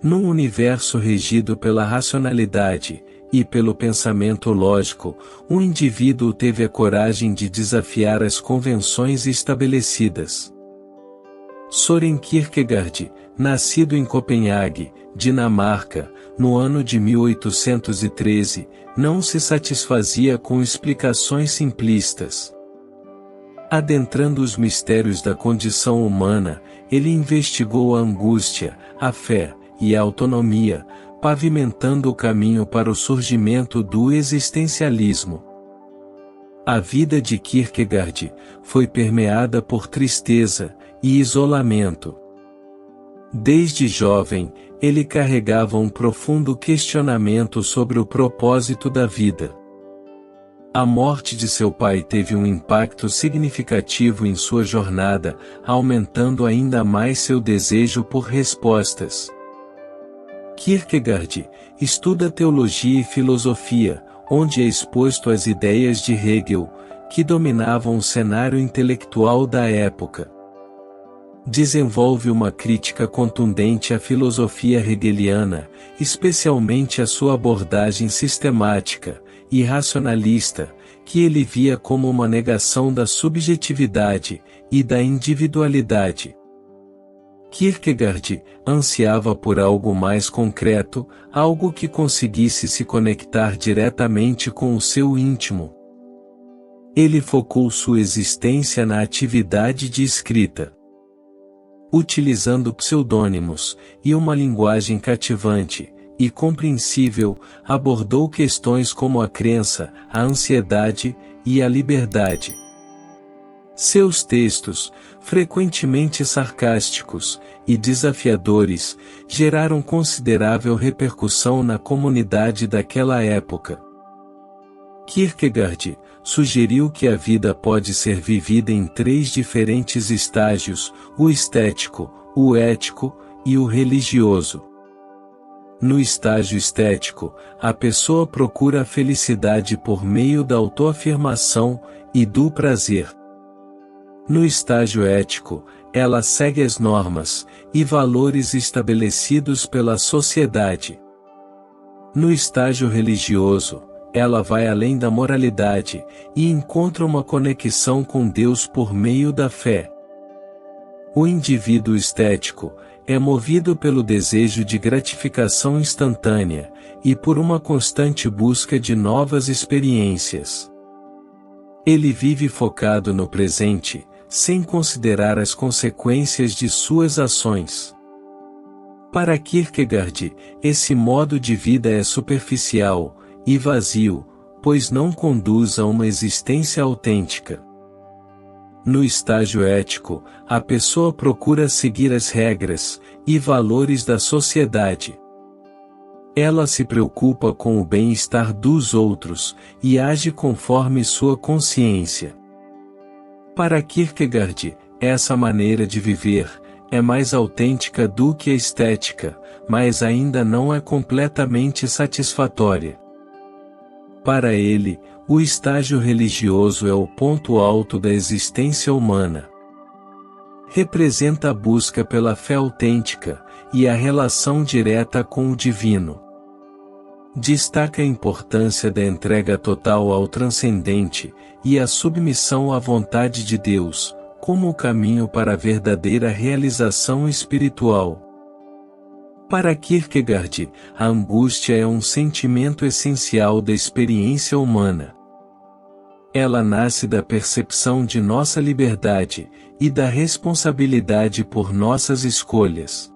Num universo regido pela racionalidade e pelo pensamento lógico, um indivíduo teve a coragem de desafiar as convenções estabelecidas. Søren Kierkegaard, nascido em Copenhague, Dinamarca, no ano de 1813, não se satisfazia com explicações simplistas. Adentrando os mistérios da condição humana, ele investigou a angústia, a fé e a autonomia, pavimentando o caminho para o surgimento do existencialismo. A vida de Kierkegaard foi permeada por tristeza e isolamento. Desde jovem, ele carregava um profundo questionamento sobre o propósito da vida. A morte de seu pai teve um impacto significativo em sua jornada, aumentando ainda mais seu desejo por respostas. Kierkegaard estuda teologia e filosofia, onde é exposto às ideias de Hegel, que dominavam o cenário intelectual da época. Desenvolve uma crítica contundente à filosofia hegeliana, especialmente a sua abordagem sistemática e racionalista, que ele via como uma negação da subjetividade e da individualidade. Kierkegaard ansiava por algo mais concreto, algo que conseguisse se conectar diretamente com o seu íntimo. Ele focou sua existência na atividade de escrita. Utilizando pseudônimos e uma linguagem cativante e compreensível, abordou questões como a crença, a ansiedade e a liberdade. Seus textos, frequentemente sarcásticos e desafiadores, geraram considerável repercussão na comunidade daquela época. Kierkegaard sugeriu que a vida pode ser vivida em 3 diferentes estágios: o estético, o ético e o religioso. No estágio estético, a pessoa procura a felicidade por meio da autoafirmação e do prazer. No estágio ético, ela segue as normas e valores estabelecidos pela sociedade. No estágio religioso, ela vai além da moralidade e encontra uma conexão com Deus por meio da fé. O indivíduo estético é movido pelo desejo de gratificação instantânea e por uma constante busca de novas experiências. Ele vive focado no presente, sem considerar as consequências de suas ações. Para Kierkegaard, esse modo de vida é superficial e vazio, pois não conduz a uma existência autêntica. No estágio ético, a pessoa procura seguir as regras e valores da sociedade. Ela se preocupa com o bem-estar dos outros e age conforme sua consciência. Para Kierkegaard, essa maneira de viver é mais autêntica do que a estética, mas ainda não é completamente satisfatória. Para ele, o estágio religioso é o ponto alto da existência humana. Representa a busca pela fé autêntica e a relação direta com o divino. Destaca a importância da entrega total ao transcendente e a submissão à vontade de Deus, como o caminho para a verdadeira realização espiritual. Para Kierkegaard, a angústia é um sentimento essencial da experiência humana. Ela nasce da percepção de nossa liberdade e da responsabilidade por nossas escolhas.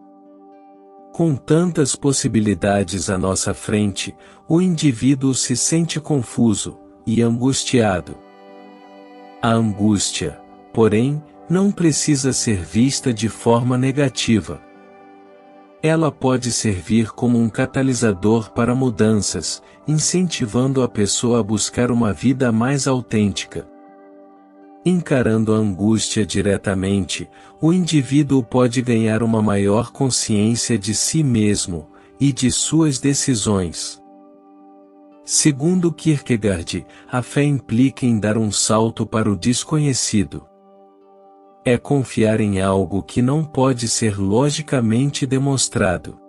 Com tantas possibilidades à nossa frente, o indivíduo se sente confuso e angustiado. A angústia, porém, não precisa ser vista de forma negativa. Ela pode servir como um catalisador para mudanças, incentivando a pessoa a buscar uma vida mais autêntica. Encarando a angústia diretamente, o indivíduo pode ganhar uma maior consciência de si mesmo e de suas decisões. Segundo Kierkegaard, a fé implica em dar um salto para o desconhecido. É confiar em algo que não pode ser logicamente demonstrado.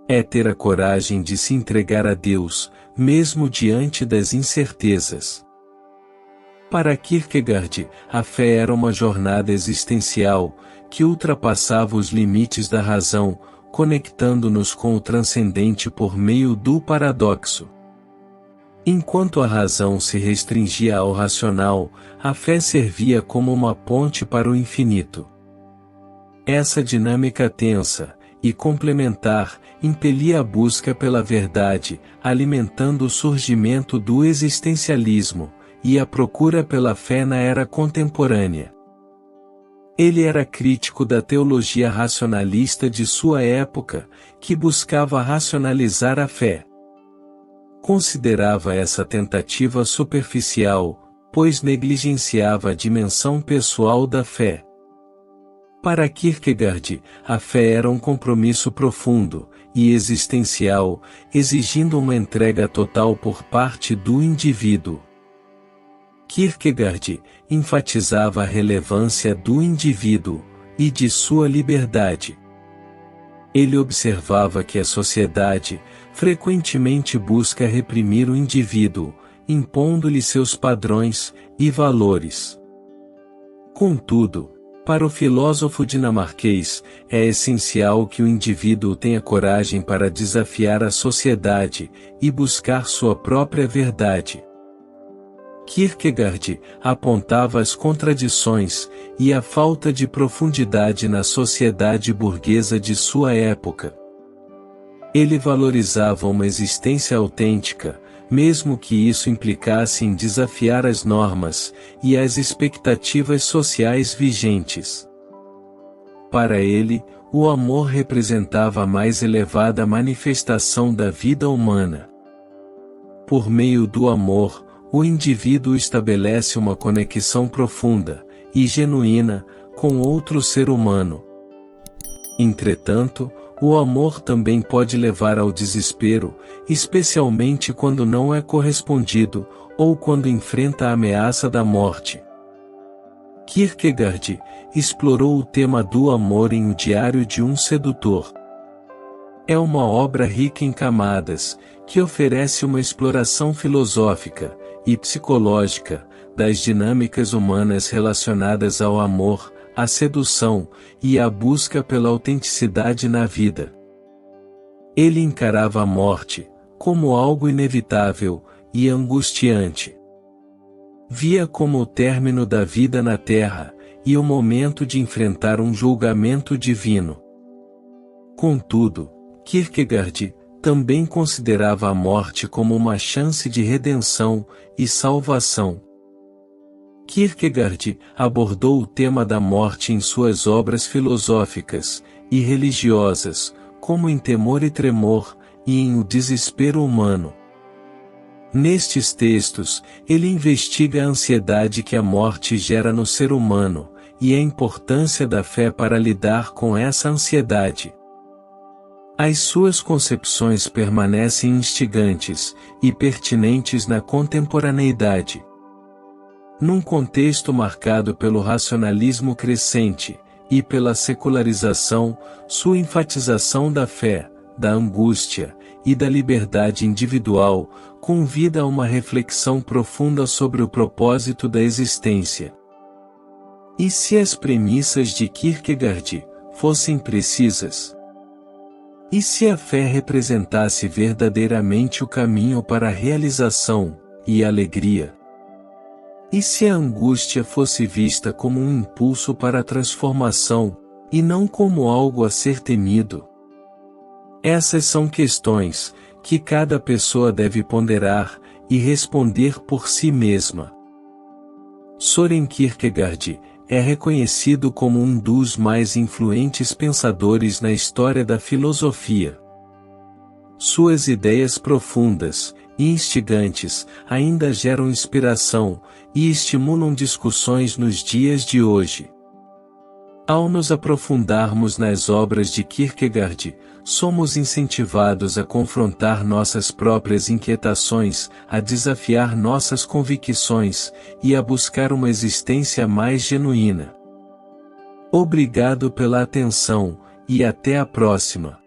É ter a coragem de se entregar a Deus, mesmo diante das incertezas. Para Kierkegaard, a fé era uma jornada existencial, que ultrapassava os limites da razão, conectando-nos com o transcendente por meio do paradoxo. Enquanto a razão se restringia ao racional, a fé servia como uma ponte para o infinito. Essa dinâmica tensa e complementar impelia a busca pela verdade, alimentando o surgimento do existencialismo e a procura pela fé na era contemporânea. Ele era crítico da teologia racionalista de sua época, que buscava racionalizar a fé. Considerava essa tentativa superficial, pois negligenciava a dimensão pessoal da fé. Para Kierkegaard, a fé era um compromisso profundo e existencial, exigindo uma entrega total por parte do indivíduo. Kierkegaard enfatizava a relevância do indivíduo e de sua liberdade. Ele observava que a sociedade frequentemente busca reprimir o indivíduo, impondo-lhe seus padrões e valores. Contudo, para o filósofo dinamarquês, é essencial que o indivíduo tenha coragem para desafiar a sociedade e buscar sua própria verdade. Kierkegaard apontava as contradições e a falta de profundidade na sociedade burguesa de sua época. Ele valorizava uma existência autêntica, mesmo que isso implicasse em desafiar as normas e as expectativas sociais vigentes. Para ele, o amor representava a mais elevada manifestação da vida humana. Por meio do amor, o indivíduo estabelece uma conexão profunda e genuína com outro ser humano. Entretanto, o amor também pode levar ao desespero, especialmente quando não é correspondido, ou quando enfrenta a ameaça da morte. Kierkegaard explorou o tema do amor em O Diário de um Sedutor. É uma obra rica em camadas, que oferece uma exploração filosófica e psicológica das dinâmicas humanas relacionadas ao amor, à sedução e à busca pela autenticidade na vida. Ele encarava a morte como algo inevitável e angustiante. Via como o término da vida na terra e o momento de enfrentar um julgamento divino. Contudo, Kierkegaard também considerava a morte como uma chance de redenção e salvação. Kierkegaard abordou o tema da morte em suas obras filosóficas e religiosas, como em Temor e Tremor, e em O Desespero Humano. Nestes textos, ele investiga a ansiedade que a morte gera no ser humano, e a importância da fé para lidar com essa ansiedade. As suas concepções permanecem instigantes e pertinentes na contemporaneidade. Num contexto marcado pelo racionalismo crescente e pela secularização, sua enfatização da fé, da angústia e da liberdade individual convida a uma reflexão profunda sobre o propósito da existência. E se as premissas de Kierkegaard fossem precisas? E se a fé representasse verdadeiramente o caminho para a realização e alegria? E se a angústia fosse vista como um impulso para a transformação, e não como algo a ser temido? Essas são questões que cada pessoa deve ponderar e responder por si mesma. Søren Kierkegaard é reconhecido como um dos mais influentes pensadores na história da filosofia. Suas ideias profundas e instigantes ainda geram inspiração e estimulam discussões nos dias de hoje. Ao nos aprofundarmos nas obras de Kierkegaard, somos incentivados a confrontar nossas próprias inquietações, a desafiar nossas convicções e a buscar uma existência mais genuína. Obrigado pela atenção, e até a próxima.